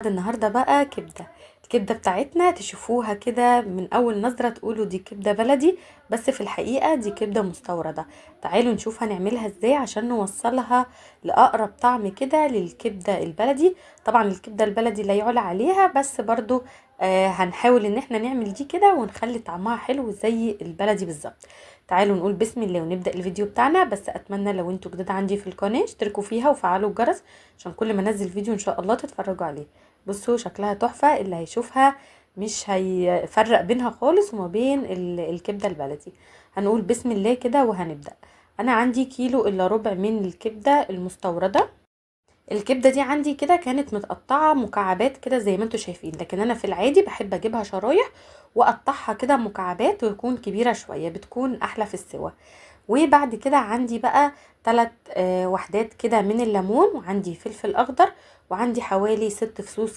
هنعمل النهارده بقى كبده. الكبده بتاعتنا تشوفوها كده من اول نظره تقولوا دي كبده بلدي، بس في الحقيقه دي كبده مستورده. تعالوا نشوف هنعملها ازاي عشان نوصلها لاقرب طعم كده للكبده البلدي. طبعا الكبده البلدي لا يعلى عليها، بس برضو هنحاول ان احنا نعمل دي كده ونخلي طعمها حلو زي البلدي بالظبط. تعالوا نقول بسم الله ونبدأ الفيديو بتاعنا. بس اتمنى لو انتوا جداد عندي في القناة اشتركوا فيها وفعلوا الجرس عشان كل ما انزل فيديو ان شاء الله تتفرجوا عليه. بصوا شكلها تحفة، اللي هيشوفها مش هيفرق بينها خالص وما بين الكبدة البلدي. هنقول بسم الله كده وهنبدأ. انا عندي كيلو الا ربع من الكبدة المستوردة. الكبده دي عندي كده كانت متقطعه مكعبات كده زي ما انتوا شايفين، لكن انا في العادي بحب اجيبها شرايح واقطعها كده مكعبات وتكون كبيره شويه، بتكون احلى في السوا. وبعد كده عندي بقى 3 وحدات كده من الليمون، وعندي فلفل اخضر، وعندي حوالي 6 فصوص